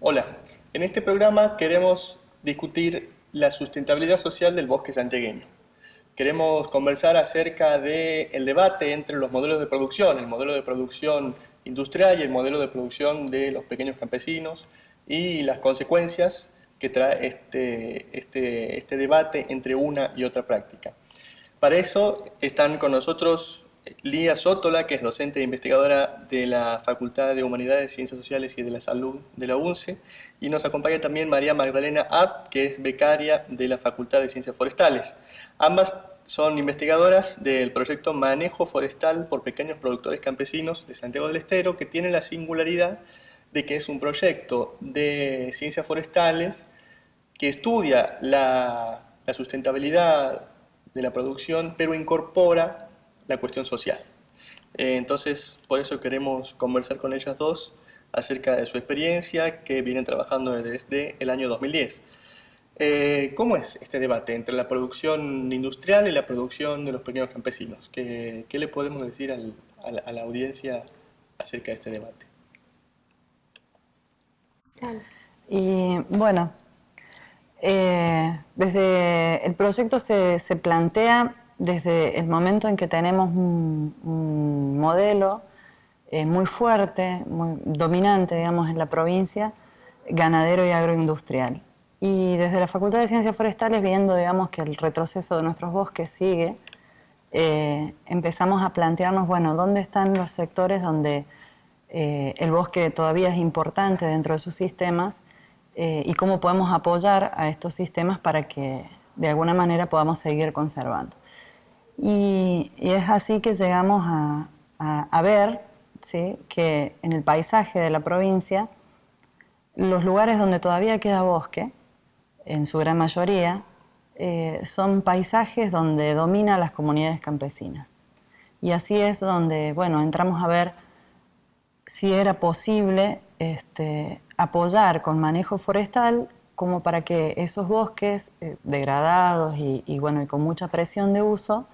Hola, en este programa queremos discutir la sustentabilidad social del bosque santiagueño. Queremos conversar acerca del debate entre los modelos de producción, el modelo de producción industrial y el modelo de producción de los pequeños campesinos y las consecuencias que trae este debate entre una y otra práctica. Para eso están con nosotros Lía Sótola, que es docente e investigadora de la Facultad de Humanidades, Ciencias Sociales y de la Salud de la UNCE, y nos acompaña también María Magdalena Abt, que es becaria de la Facultad de Ciencias Forestales. Ambas son investigadoras del proyecto Manejo Forestal por Pequeños Productores Campesinos de Santiago del Estero, que tiene la singularidad de que es un proyecto de ciencias forestales que estudia la sustentabilidad de la producción, pero incorpora la cuestión social. Entonces, por eso queremos conversar con ellas dos acerca de su experiencia que vienen trabajando desde el año 2010. ¿Cómo es este debate entre la producción industrial y la producción de los pequeños campesinos? ¿Qué le podemos decir a la audiencia acerca de este debate? Claro. Y bueno, desde el proyecto se plantea desde el momento en que tenemos un modelo muy fuerte, muy dominante, digamos, en la provincia, ganadero y agroindustrial. Y desde la Facultad de Ciencias Forestales, viendo, digamos, que el retroceso de nuestros bosques sigue, empezamos a plantearnos, bueno, ¿dónde están los sectores donde el bosque todavía es importante dentro de sus sistemas y cómo podemos apoyar a estos sistemas para que de alguna manera podamos seguir conservando? Y es así que llegamos a ver, ¿sí?, que en el paisaje de la provincia, los lugares donde todavía queda bosque, en su gran mayoría, son paisajes donde dominan las comunidades campesinas. Y así es donde, bueno, entramos a ver si era posible apoyar con manejo forestal como para que esos bosques degradados y con mucha presión de uso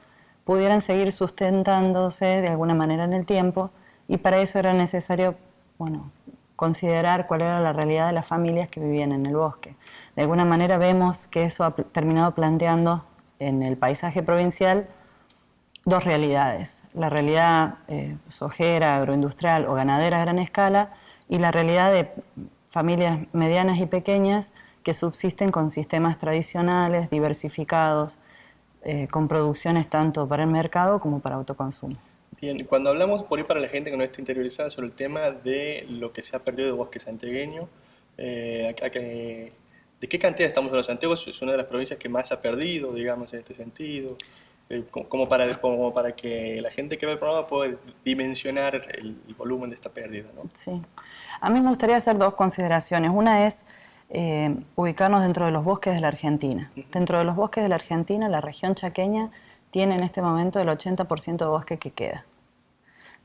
pudieran seguir sustentándose de alguna manera en el tiempo, y para eso era necesario, bueno, considerar cuál era la realidad de las familias que vivían en el bosque. De alguna manera vemos que eso ha terminado planteando en el paisaje provincial dos realidades: la realidad sojera, agroindustrial o ganadera a gran escala, y la realidad de familias medianas y pequeñas que subsisten con sistemas tradicionales, diversificados, con producciones tanto para el mercado como para autoconsumo. Bien, cuando hablamos por ahí para la gente que no está interiorizada sobre el tema de lo que se ha perdido de bosque santiagueño, ¿de qué cantidad estamos hablando? Santiago es una de las provincias que más ha perdido, digamos, en este sentido, como para que la gente que ve el programa pueda dimensionar el volumen de esta pérdida, ¿no? Sí. A mí me gustaría hacer dos consideraciones. Una es ubicarnos dentro de los bosques de la Argentina. Dentro de los bosques de la Argentina, la región chaqueña tiene en este momento el 80% de bosque que queda.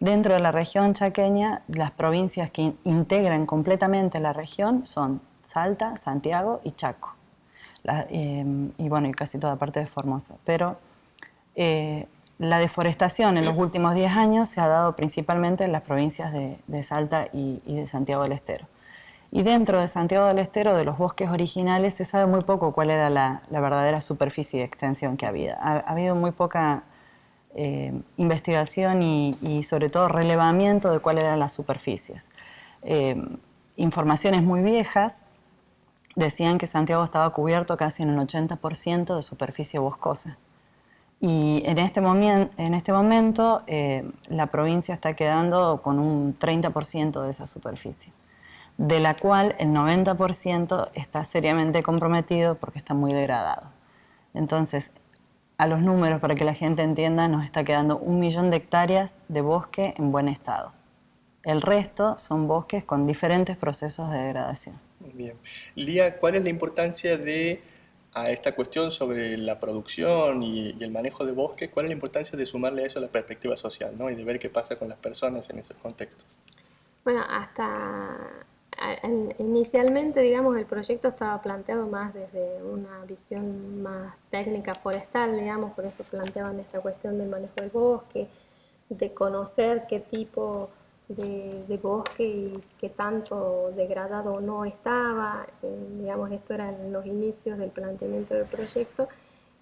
Dentro de la región chaqueña, las provincias que integran completamente la región son Salta, Santiago y Chaco. Y casi toda parte de Formosa. Pero la deforestación en los últimos 10 años se ha dado principalmente en las provincias de Salta y de Santiago del Estero. Y dentro de Santiago del Estero, de los bosques originales, se sabe muy poco cuál era la verdadera superficie de extensión que había. Ha habido muy poca investigación y sobre todo relevamiento de cuáles eran las superficies. Informaciones muy viejas decían que Santiago estaba cubierto casi en un 80% de superficie boscosa. Y en este momento la provincia está quedando con un 30% de esa superficie, de la cual el 90% está seriamente comprometido porque está muy degradado. Entonces, a los números, para que la gente entienda, nos está quedando 1 millón de hectáreas de bosque en buen estado. El resto son bosques con diferentes procesos de degradación. Bien. Lía, ¿cuál es la importancia a esta cuestión sobre la producción y el manejo de bosques? ¿Cuál es la importancia de sumarle a eso la perspectiva social, ¿no? Y de ver qué pasa con las personas en esos contextos? Bueno, inicialmente, digamos, el proyecto estaba planteado más desde una visión más técnica forestal, digamos, por eso planteaban esta cuestión del manejo del bosque, de conocer qué tipo de bosque y qué tanto degradado o no estaba. Digamos, esto era en los inicios del planteamiento del proyecto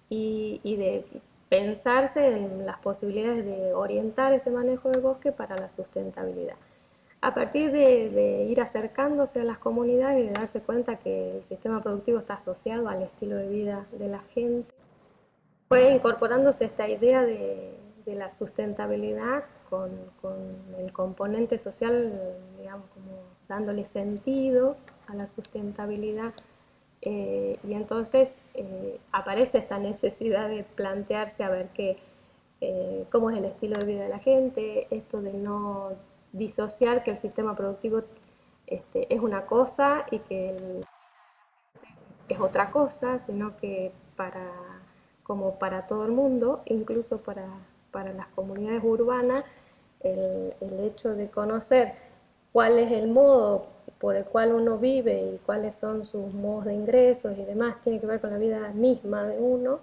y de pensarse en las posibilidades de orientar ese manejo del bosque para la sustentabilidad. A partir de ir acercándose a las comunidades y de darse cuenta que el sistema productivo está asociado al estilo de vida de la gente, fue incorporándose esta idea de la sustentabilidad con el componente social, digamos, como dándole sentido a la sustentabilidad. Y entonces aparece esta necesidad de plantearse a ver cómo es el estilo de vida de la gente, esto de no disociar que el sistema productivo es una cosa y que es otra cosa, sino que como para todo el mundo, incluso para las comunidades urbanas, el hecho de conocer cuál es el modo por el cual uno vive y cuáles son sus modos de ingresos y demás, tiene que ver con la vida misma de uno,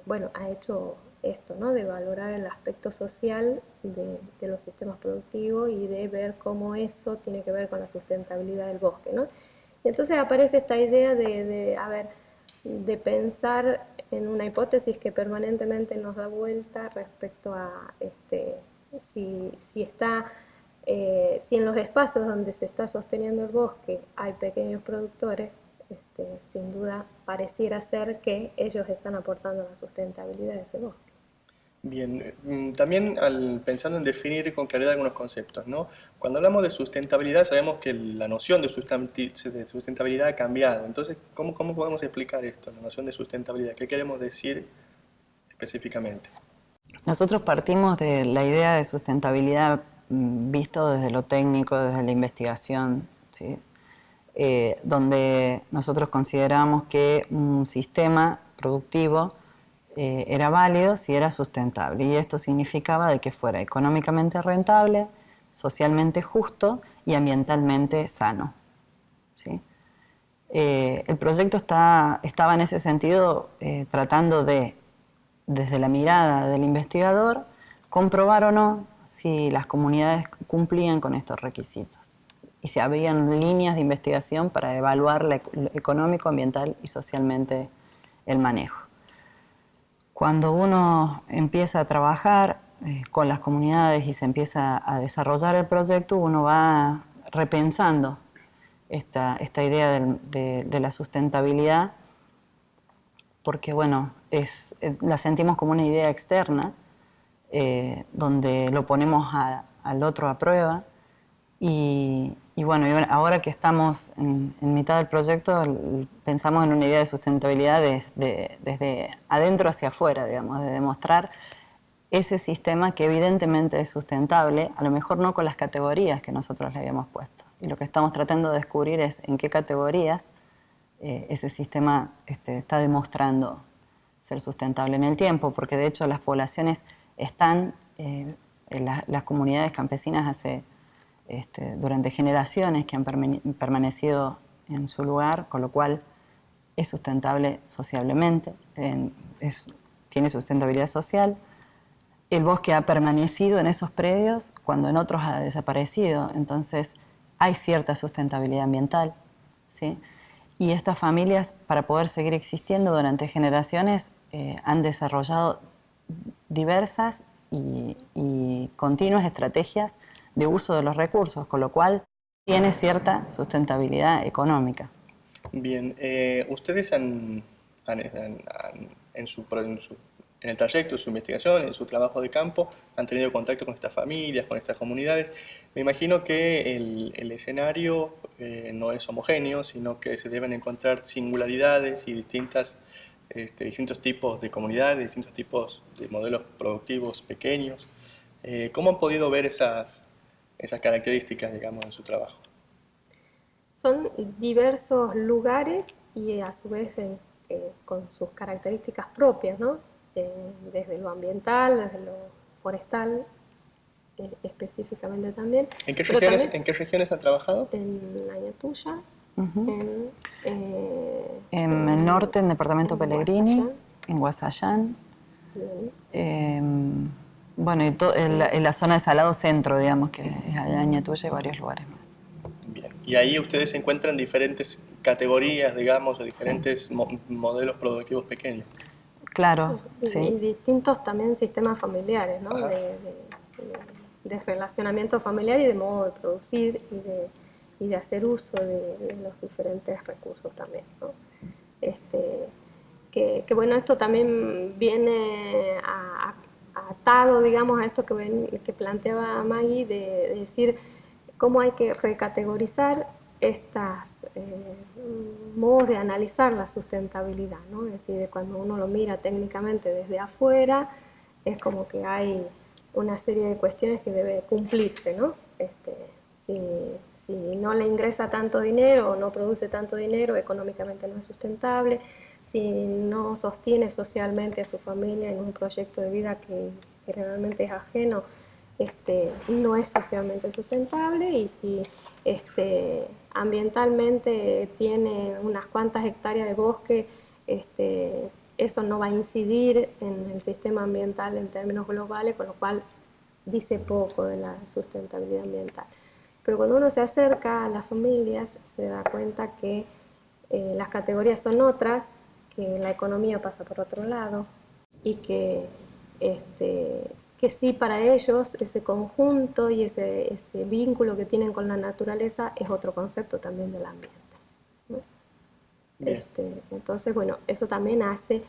bueno, ha hecho esto, ¿no? De valorar el aspecto social de los sistemas productivos y de ver cómo eso tiene que ver con la sustentabilidad del bosque, ¿no? Y entonces aparece esta idea de pensar en una hipótesis que permanentemente nos da vuelta respecto a si en los espacios donde se está sosteniendo el bosque hay pequeños productores, sin duda pareciera ser que ellos están aportando a la sustentabilidad de ese bosque. Bien, también pensando en definir con claridad algunos conceptos, ¿no? Cuando hablamos de sustentabilidad sabemos que la noción de sustentabilidad ha cambiado. Entonces, ¿cómo podemos explicar esto, la noción de sustentabilidad? ¿Qué queremos decir específicamente? Nosotros partimos de la idea de sustentabilidad visto desde lo técnico, desde la investigación, ¿sí? Donde nosotros consideramos que un sistema productivo era válido si era sustentable, y esto significaba de que fuera económicamente rentable, socialmente justo y ambientalmente sano, ¿sí? El proyecto estaba en ese sentido tratando de, desde la mirada del investigador, comprobar o no si las comunidades cumplían con estos requisitos y si habían líneas de investigación para evaluar económico, ambiental y socialmente el manejo. Cuando uno empieza a trabajar con las comunidades y se empieza a desarrollar el proyecto, uno va repensando esta idea de la sustentabilidad, porque bueno, la sentimos como una idea externa, donde lo ponemos al otro a prueba. Y bueno, ahora que estamos en mitad del proyecto, pensamos en una idea de sustentabilidad desde adentro hacia afuera, digamos, de demostrar ese sistema que evidentemente es sustentable, a lo mejor no con las categorías que nosotros le habíamos puesto. Y lo que estamos tratando de descubrir es en qué categorías ese sistema está demostrando ser sustentable en el tiempo, porque de hecho las poblaciones están, las comunidades campesinas durante generaciones que han permanecido en su lugar, con lo cual es sustentable socialmente, tiene sustentabilidad social. El bosque ha permanecido en esos predios cuando en otros ha desaparecido, entonces hay cierta sustentabilidad ambiental, ¿sí? Y estas familias, para poder seguir existiendo durante generaciones, han desarrollado diversas y continuas estrategias de uso de los recursos, con lo cual tiene cierta sustentabilidad económica. Bien, ustedes en el trayecto de su investigación, en su trabajo de campo, han tenido contacto con estas familias, con estas comunidades. Me imagino que el escenario no es homogéneo, sino que se deben encontrar singularidades y distintos tipos de comunidades, distintos tipos de modelos productivos pequeños. ¿Cómo han podido ver esas características, digamos, en su trabajo? Son diversos lugares y a su vez con sus características propias, ¿no? Desde lo ambiental, desde lo forestal, específicamente también. ¿En qué regiones han trabajado? En Ayatuya, en el norte, en el departamento Pellegrini, en Guasallán, Bueno, y en la zona de Salado Centro, digamos, que es allá en Ñatuya y varios lugares más. Bien. Y ahí ustedes encuentran diferentes categorías, digamos, o Sí. diferentes modelos productivos pequeños. Claro, Y sí. distintos también sistemas familiares, ¿no? Ajá. De relacionamiento familiar y de modo de producir y de hacer uso de los diferentes recursos también, ¿no? Que bueno, esto también viene atado, digamos, a esto que planteaba Maggie, de decir cómo hay que recategorizar estas modos de analizar la sustentabilidad, ¿no? Es decir, cuando uno lo mira técnicamente desde afuera, es como que hay una serie de cuestiones que debe cumplirse, ¿no? Si, si no le ingresa tanto dinero o no produce tanto dinero, económicamente no es sustentable. Si no sostiene socialmente a su familia en un proyecto de vida que generalmente es ajeno, no es socialmente sustentable. Y si ambientalmente tiene unas cuantas hectáreas de bosque, eso no va a incidir en el sistema ambiental en términos globales, con lo cual dice poco de la sustentabilidad ambiental. Pero cuando uno se acerca a las familias, se da cuenta que las categorías son otras, que la economía pasa por otro lado y que sí, para ellos ese conjunto y ese vínculo que tienen con la naturaleza es otro concepto también del ambiente, ¿no? Entonces, bueno, eso también hace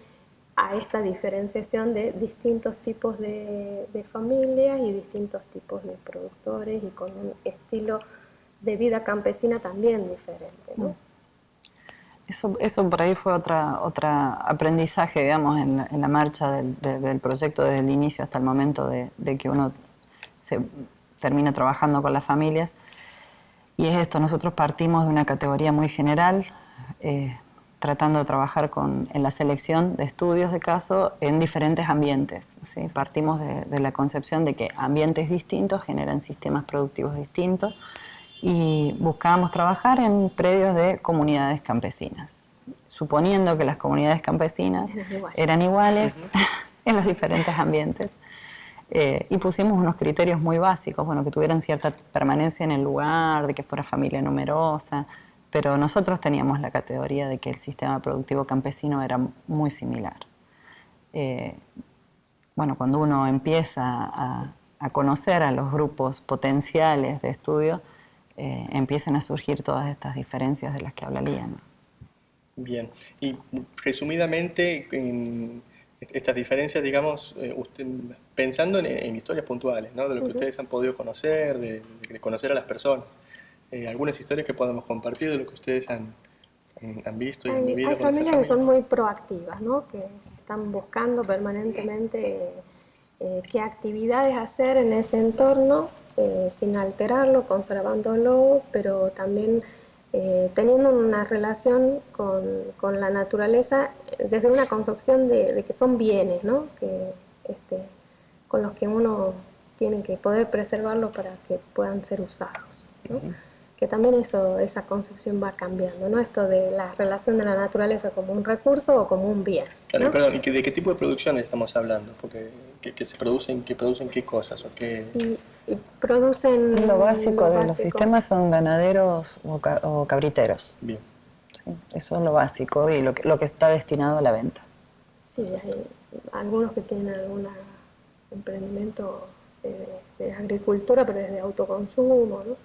a esta diferenciación de distintos tipos de familias y distintos tipos de productores y con un estilo de vida campesina también diferente, ¿no? Eso por ahí fue otra aprendizaje, digamos, en la marcha del proyecto desde el inicio hasta el momento de que uno se termina trabajando con las familias. Y es esto, nosotros partimos de una categoría muy general, tratando de trabajar en la selección de estudios de caso en diferentes ambientes, ¿sí? Partimos de la concepción de que ambientes distintos generan sistemas productivos distintos y buscábamos trabajar en predios de comunidades campesinas, suponiendo que las comunidades campesinas eran iguales en los diferentes ambientes. Y pusimos unos criterios muy básicos, bueno, que tuvieran cierta permanencia en el lugar, de que fuera familia numerosa, pero nosotros teníamos la categoría de que el sistema productivo campesino era muy similar. Bueno, cuando uno empieza a conocer a los grupos potenciales de estudio, empiezan a surgir todas estas diferencias de las que habla Lía, ¿no? Bien. Y resumidamente, en estas diferencias, digamos, pensando en historias puntuales, ¿no? De lo que ustedes han podido conocer, de conocer a las personas, algunas historias que podamos compartir de lo que ustedes han visto y han vivido Hay con esas familias que son familias. muy proactivas, ¿no? Que están buscando permanentemente qué actividades hacer en ese entorno, sin alterarlo, conservándolo, pero también teniendo una relación con la naturaleza desde una concepción de que son bienes, ¿no? Con los que uno tiene que poder preservarlos para que puedan ser usados, ¿no? Que también esa concepción va cambiando, ¿no? Esto de la relación de la naturaleza como un recurso o como un bien, Claro, y ¿no? perdón, ¿y de qué tipo de producción estamos hablando? Porque que se producen qué cosas o qué. Y producen Lo básico de los básico. sistemas son ganaderos o cabriteros. Bien. ¿Sí? Eso es lo básico y lo que está destinado a la venta. Sí, hay algunos que tienen algún emprendimiento de agricultura, pero es de autoconsumo, ¿no?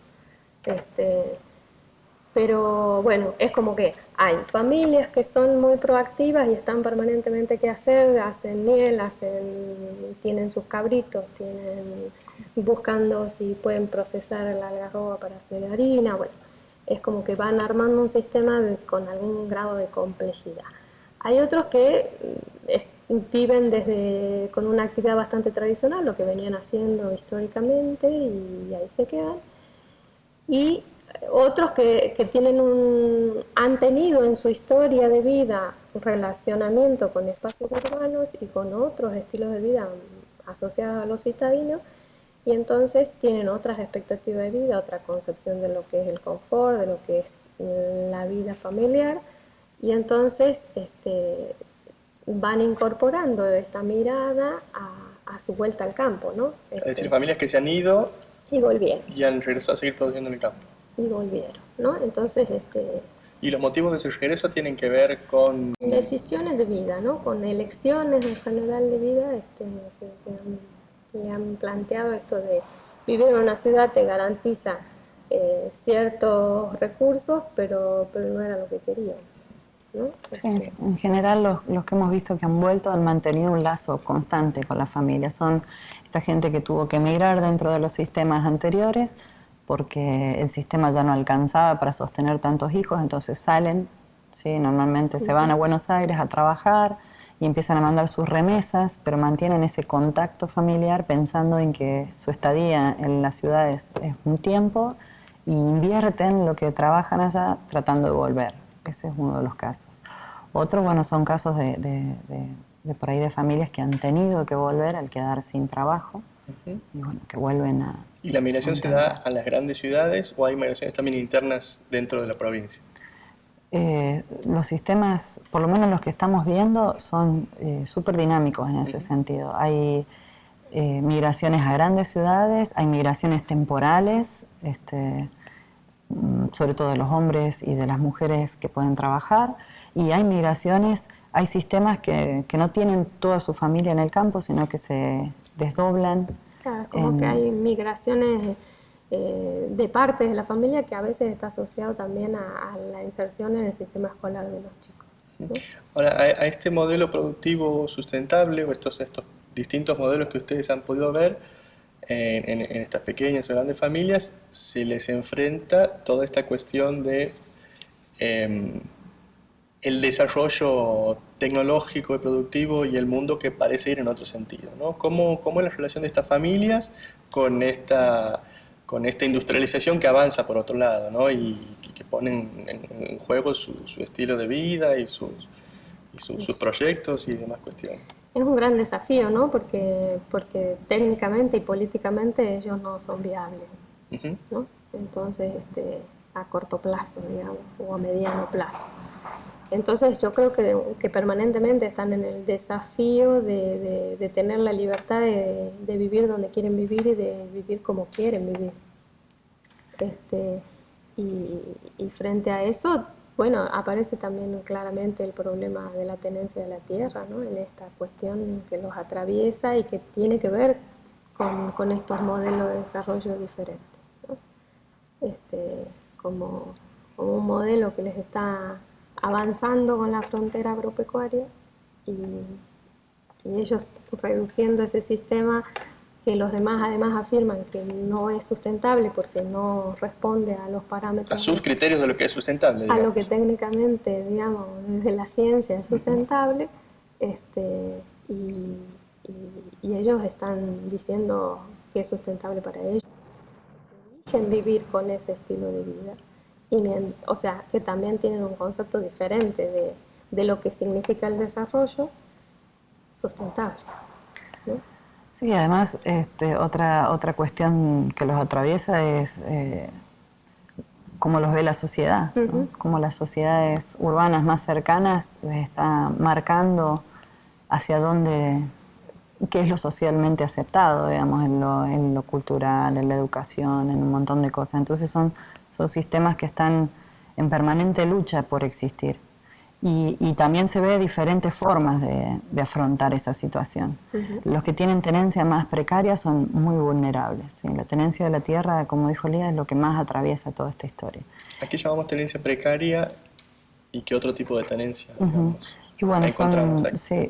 Pero bueno, es como que hay familias que son muy proactivas y están permanentemente qué hacer, hacen miel, tienen sus cabritos, buscando si pueden procesar la algarroba para hacer harina. Bueno, es como que van armando un sistema con algún grado de complejidad. Hay otros que viven con una actividad bastante tradicional, lo que venían haciendo históricamente, y ahí se quedan. Y otros que han tenido en su historia de vida relacionamiento con espacios urbanos y con otros estilos de vida asociados a los citadinos, y entonces tienen otras expectativas de vida, otra concepción de lo que es el confort, de lo que es la vida familiar, y entonces van incorporando esta mirada a su vuelta al campo, ¿no? Es decir, familias que se han ido y volvieron. y han regresado a seguir produciendo en el campo. Y volvieron, ¿no? Entonces, Y los motivos de su regreso tienen que ver con decisiones de vida, ¿no? Con elecciones en general de vida que han planteado esto de vivir en una ciudad te garantiza ciertos recursos, pero no era lo que querían, ¿no? Sí, en general los que hemos visto que han vuelto han mantenido un lazo constante con la familia. Son esta gente que tuvo que emigrar dentro de los sistemas anteriores porque el sistema ya no alcanzaba para sostener tantos hijos, entonces salen, ¿sí? Normalmente se van a Buenos Aires a trabajar y empiezan a mandar sus remesas, pero mantienen ese contacto familiar pensando en que su estadía en las ciudades es un tiempo y invierten lo que trabajan allá tratando de volver. Ese es uno de los casos. Otros, bueno, son casos de por ahí de familias que han tenido que volver al quedar sin trabajo y bueno, que vuelven a... ¿Y la migración se da a las grandes ciudades o hay migraciones también internas dentro de la provincia? Los sistemas, por lo menos los que estamos viendo, son súper dinámicos en ese sentido. Hay migraciones a grandes ciudades, hay migraciones temporales, sobre todo de los hombres y de las mujeres que pueden trabajar, y hay migraciones, hay sistemas que no tienen toda su familia en el campo, sino que se desdoblan. Claro, como que hay migraciones de partes de la familia que a veces está asociado también a la inserción en el sistema escolar de los chicos, ¿no? Ahora, a este modelo productivo sustentable, o estos distintos modelos que ustedes han podido ver en estas pequeñas o grandes familias, se les enfrenta toda esta cuestión de el desarrollo tecnológico y productivo y el mundo que parece ir en otro sentido, ¿no? ¿Cómo es la relación de estas familias con esta industrialización que avanza por otro lado, ¿no? y que ponen en juego su estilo de vida y sus proyectos y demás cuestiones? Es un gran desafío, ¿no? Porque técnicamente y políticamente ellos no son viables, ¿no? Entonces, a corto plazo, digamos, o a mediano plazo. Entonces yo creo que permanentemente están en el desafío de tener la libertad de vivir donde quieren vivir y de vivir como quieren vivir. Y frente a eso, bueno, aparece también claramente el problema de la tenencia de la tierra, ¿no? En esta cuestión que los atraviesa y que tiene que ver con estos modelos de desarrollo diferentes, ¿no? Como un modelo que les está avanzando con la frontera agropecuaria y ellos reduciendo ese sistema que los demás además afirman que no es sustentable porque no responde a los parámetros, a sus criterios de lo que es sustentable, digamos, a lo que técnicamente, digamos, desde la ciencia es sustentable, y ellos están diciendo que es sustentable para ellos, eligen vivir con ese estilo de vida. O sea, que también tienen un concepto diferente de lo que significa el desarrollo sustentable, ¿no? Sí, además otra cuestión que los atraviesa es cómo los ve la sociedad, ¿no? Cómo las sociedades urbanas más cercanas les está marcando hacia dónde, qué es lo socialmente aceptado, digamos, en lo cultural, en la educación, en un montón de cosas. Entonces son sistemas que están en permanente lucha por existir. Y también se ve diferentes formas de afrontar esa situación. Los que tienen tenencia más precaria son muy vulnerables, ¿sí? La tenencia de la tierra, como dijo Lía, es lo que más atraviesa toda esta historia. Aquí llamamos tenencia precaria, ¿y qué otro tipo de tenencia? Y bueno,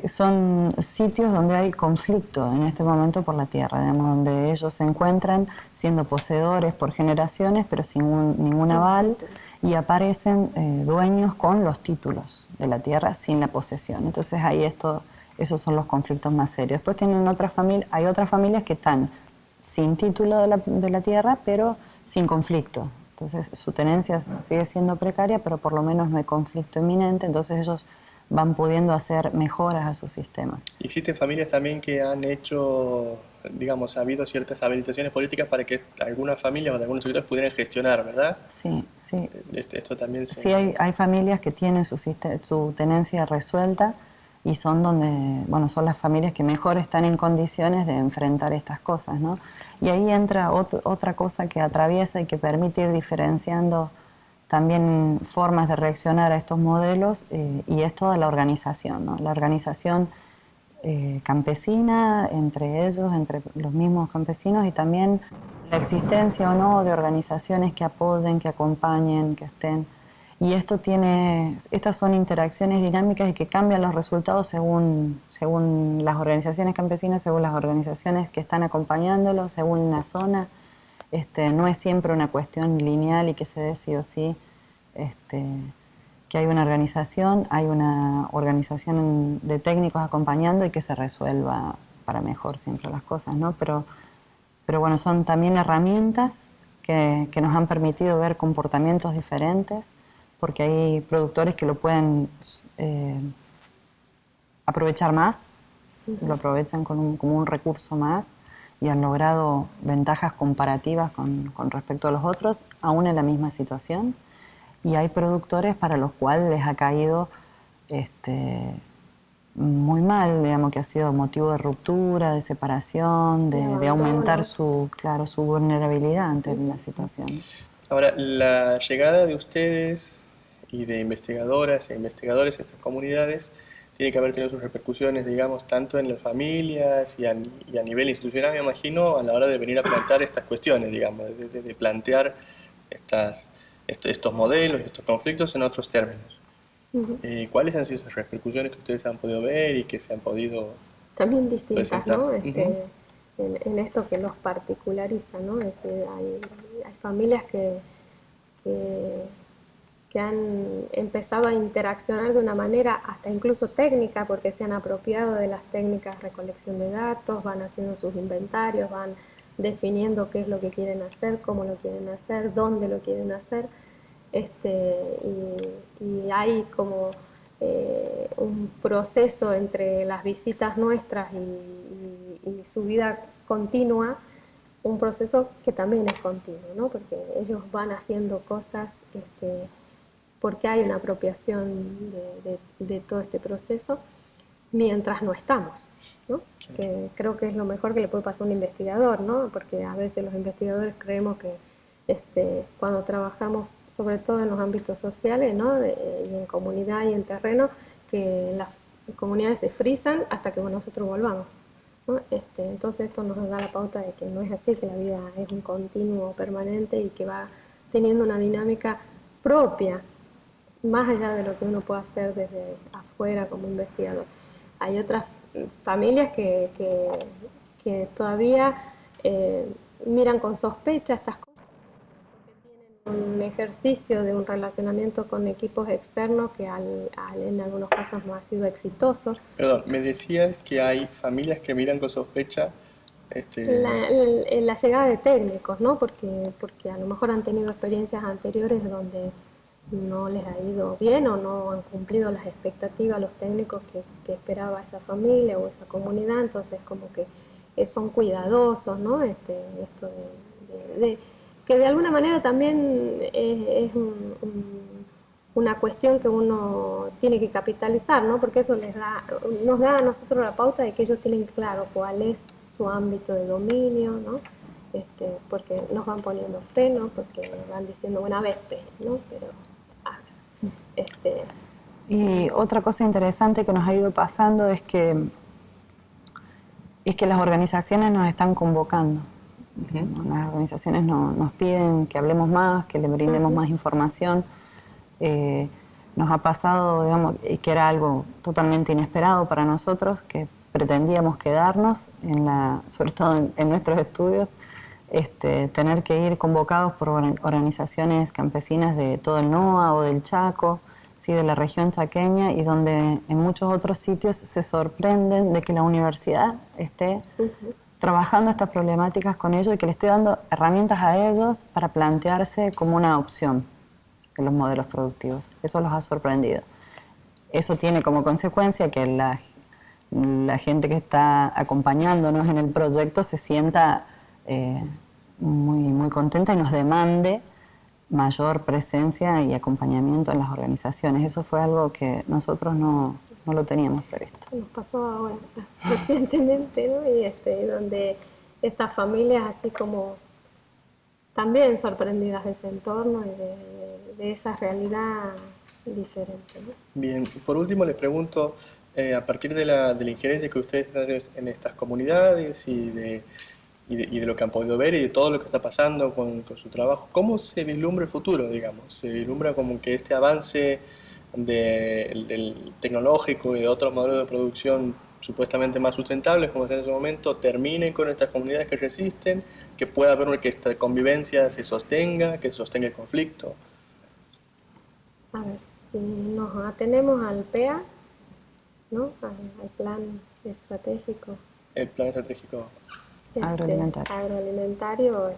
son sitios donde hay conflicto en este momento por la tierra, digamos, donde ellos se encuentran siendo poseedores por generaciones, pero sin ningún aval, y aparecen dueños con los títulos de la tierra sin la posesión. Entonces ahí esos son los conflictos más serios. Después hay otras familias que están sin título de la tierra, pero sin conflicto. Entonces su tenencia sigue siendo precaria, pero por lo menos no hay conflicto inminente, entonces ellos van pudiendo hacer mejoras a sus sistemas. Existen familias también que han hecho, digamos, ha habido ciertas habilitaciones políticas para que algunas familias o de algunos sectores pudieran gestionar, ¿verdad? Sí, sí. Esto también Sí, hay familias que tienen su tenencia resuelta y son donde, bueno, son las familias que mejor están en condiciones de enfrentar estas cosas, ¿no? Y ahí entra otra cosa que atraviesa y que permite ir diferenciando también formas de reaccionar a estos modelos, y es toda la organización, ¿no? La organización campesina, entre ellos, entre los mismos campesinos, y también la existencia o no de organizaciones que apoyen, que acompañen, que estén. Y estas son interacciones dinámicas y que cambian los resultados según las organizaciones campesinas, según las organizaciones que están acompañándolos, según la zona. No es siempre una cuestión lineal y que se dé sí o sí, que hay una organización de técnicos acompañando y que se resuelva para mejor siempre las cosas, ¿no? Pero bueno, son también herramientas que nos han permitido ver comportamientos diferentes, porque hay productores que lo pueden aprovechar más, lo aprovechan como un recurso más y han logrado ventajas comparativas con respecto a los otros, aún en la misma situación. Y hay productores para los cuales les ha caído muy mal, digamos, que ha sido motivo de ruptura, de separación, de aumentar su vulnerabilidad ante la situación. Ahora, la llegada de ustedes y de investigadoras e investigadores a estas comunidades tiene que haber tenido sus repercusiones, digamos, tanto en las familias y a nivel institucional, me imagino, a la hora de venir a plantear estas cuestiones, digamos, de plantear estos modelos, estos conflictos en otros términos. ¿Cuáles han sido esas repercusiones que ustedes han podido ver y que se han podido También distintas, presentar? ¿no? En esto que los particulariza, ¿no? Hay familias que han empezado a interaccionar de una manera hasta incluso técnica, porque se han apropiado de las técnicas de recolección de datos, van haciendo sus inventarios, van definiendo qué es lo que quieren hacer, cómo lo quieren hacer, dónde lo quieren hacer, y hay como un proceso entre las visitas nuestras y su vida continua, un proceso que también es continuo, ¿no? Porque ellos van haciendo cosas porque hay una apropiación de todo este proceso mientras no estamos, ¿no? Que creo que es lo mejor que le puede pasar a un investigador, ¿no? Porque a veces los investigadores creemos que cuando trabajamos, sobre todo en los ámbitos sociales, ¿no? Y en comunidad y en terreno, que las comunidades se frisan hasta que nosotros volvamos, ¿no? Entonces esto nos da la pauta de que no es así, que la vida es un continuo permanente y que va teniendo una dinámica propia, más allá de lo que uno puede hacer desde afuera como investigador. Hay otras familias que todavía miran con sospecha estas cosas, porque tienen un ejercicio de un relacionamiento con equipos externos que en algunos casos no ha sido exitoso. Perdón, me decías que hay familias que miran con sospecha la llegada de técnicos, ¿no? Porque a lo mejor han tenido experiencias anteriores donde no les ha ido bien o no han cumplido las expectativas los técnicos que esperaba esa familia o esa comunidad, entonces como que son cuidadosos, ¿no? Esto que de alguna manera también es una cuestión que uno tiene que capitalizar, ¿no? Porque eso nos da a nosotros la pauta de que ellos tienen claro cuál es su ámbito de dominio, ¿no? Porque nos van poniendo frenos, porque van diciendo, bueno, a ver, ¿no? Pero Y otra cosa interesante que nos ha ido pasando es que las organizaciones nos están convocando. Las organizaciones nos piden que hablemos más, que le brindemos más información. Nos ha pasado, digamos, que era algo totalmente inesperado para nosotros, que pretendíamos quedarnos, sobre todo en nuestros estudios, tener que ir convocados por organizaciones campesinas de todo el NOA o del Chaco, ¿sí? De la región chaqueña, y donde en muchos otros sitios se sorprenden de que la universidad esté trabajando estas problemáticas con ellos y que le esté dando herramientas a ellos para plantearse como una opción de los modelos productivos. Eso los ha sorprendido. Eso tiene como consecuencia que la gente que está acompañándonos en el proyecto se sienta muy contenta y nos demande mayor presencia y acompañamiento en las organizaciones. Eso fue algo que nosotros no no lo teníamos previsto. Nos pasó ahora, recientemente, ¿no? Y donde estas familias así como también sorprendidas de ese entorno y de esa realidad diferente, ¿no? Bien, y por último les pregunto, a partir de la injerencia que ustedes tienen en estas comunidades y de lo que han podido ver y de todo lo que está pasando con su trabajo, ¿cómo se vislumbra el futuro, digamos? ¿Se vislumbra como que este avance del tecnológico y de otros modelos de producción supuestamente más sustentables, como en ese momento, terminen con estas comunidades que resisten, que pueda haber que esta convivencia se sostenga, que se sostenga el conflicto? A ver, si nos atenemos al PEA, ¿no? Al plan estratégico. El plan estratégico agroalimentario,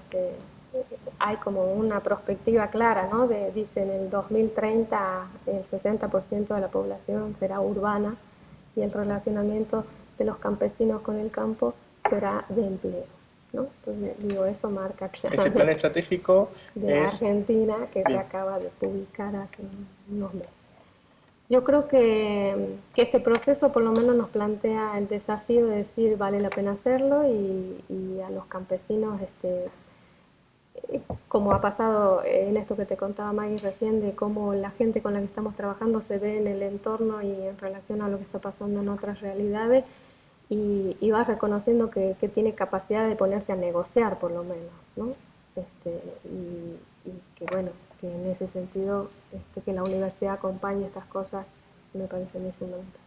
hay como una perspectiva clara, ¿no? Dice, en el 2030 el 60% de la población será urbana y el relacionamiento de los campesinos con el campo será de empleo, ¿no? Entonces, digo, eso marca claramente. Este plan estratégico de Argentina, que se acaba de publicar hace unos meses. Yo creo que este proceso por lo menos nos plantea el desafío de decir vale la pena hacerlo y a los campesinos, como ha pasado en esto que te contaba Maggie recién, de cómo la gente con la que estamos trabajando se ve en el entorno y en relación a lo que está pasando en otras realidades y va reconociendo que tiene capacidad de ponerse a negociar por lo menos, ¿no? Y que bueno, que en ese sentido que la universidad acompañe estas cosas me parece muy fundamental.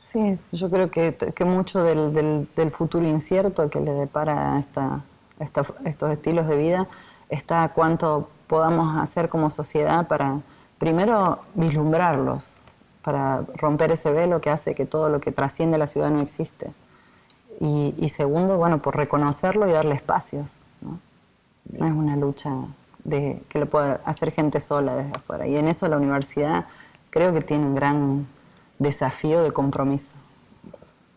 Sí, yo creo que mucho del futuro incierto que le depara estos estilos de vida está cuánto podamos hacer como sociedad para, primero, vislumbrarlos, para romper ese velo que hace que todo lo que trasciende la ciudad no existe. Y segundo, bueno, por reconocerlo y darle espacios, ¿no? No es una lucha que lo pueda hacer gente sola desde afuera. Y en eso la universidad creo que tiene un gran desafío de compromiso.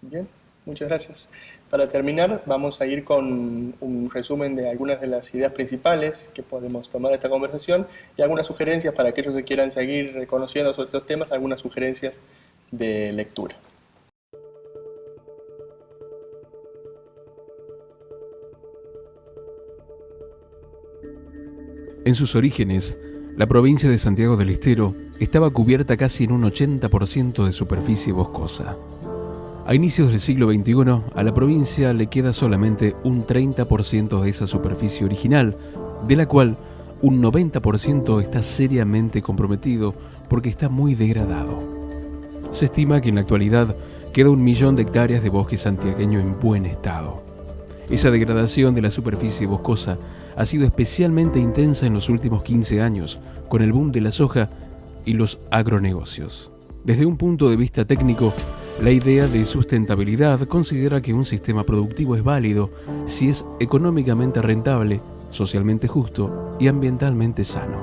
Bien, muchas gracias. Para terminar, vamos a ir con un resumen de algunas de las ideas principales que podemos tomar de esta conversación y algunas sugerencias para aquellos que quieran seguir reconociendo sobre estos temas, algunas sugerencias de lectura. En sus orígenes, la provincia de Santiago del Estero estaba cubierta casi en un 80% de superficie boscosa. A inicios del siglo XXI, a la provincia le queda solamente un 30% de esa superficie original, de la cual un 90% está seriamente comprometido porque está muy degradado. Se estima que en la actualidad queda 1 millón de hectáreas de bosque santiagueño en buen estado. Esa degradación de la superficie boscosa ha sido especialmente intensa en los últimos 15 años, con el boom de la soja y los agronegocios. Desde un punto de vista técnico, la idea de sustentabilidad considera que un sistema productivo es válido si es económicamente rentable, socialmente justo y ambientalmente sano.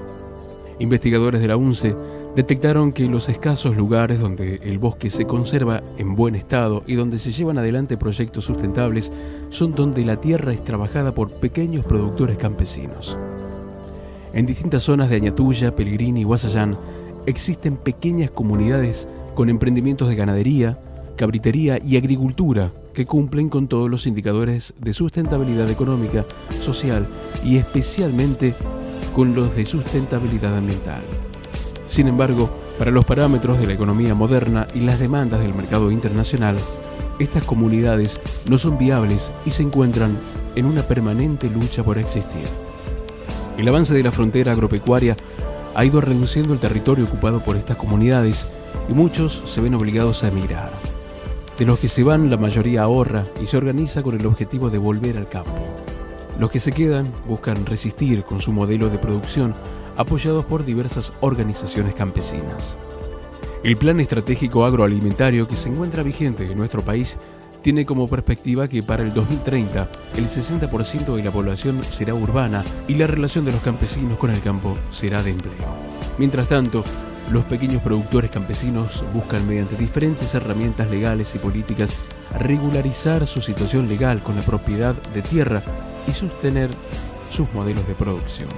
Investigadores de la UNCE detectaron que los escasos lugares donde el bosque se conserva en buen estado y donde se llevan adelante proyectos sustentables son donde la tierra es trabajada por pequeños productores campesinos. En distintas zonas de Añatuya, Pellegrini y Guasallán existen pequeñas comunidades con emprendimientos de ganadería, cabritería y agricultura que cumplen con todos los indicadores de sustentabilidad económica, social y especialmente con los de sustentabilidad ambiental. Sin embargo, para los parámetros de la economía moderna y las demandas del mercado internacional, estas comunidades no son viables y se encuentran en una permanente lucha por existir. El avance de la frontera agropecuaria ha ido reduciendo el territorio ocupado por estas comunidades y muchos se ven obligados a emigrar. De los que se van, la mayoría ahorra y se organiza con el objetivo de volver al campo. Los que se quedan buscan resistir con su modelo de producción, apoyados por diversas organizaciones campesinas. El Plan Estratégico Agroalimentario que se encuentra vigente en nuestro país tiene como perspectiva que para el 2030 el 60% de la población será urbana y la relación de los campesinos con el campo será de empleo. Mientras tanto, los pequeños productores campesinos buscan mediante diferentes herramientas legales y políticas regularizar su situación legal con la propiedad de tierra y sostener sus modelos de producción.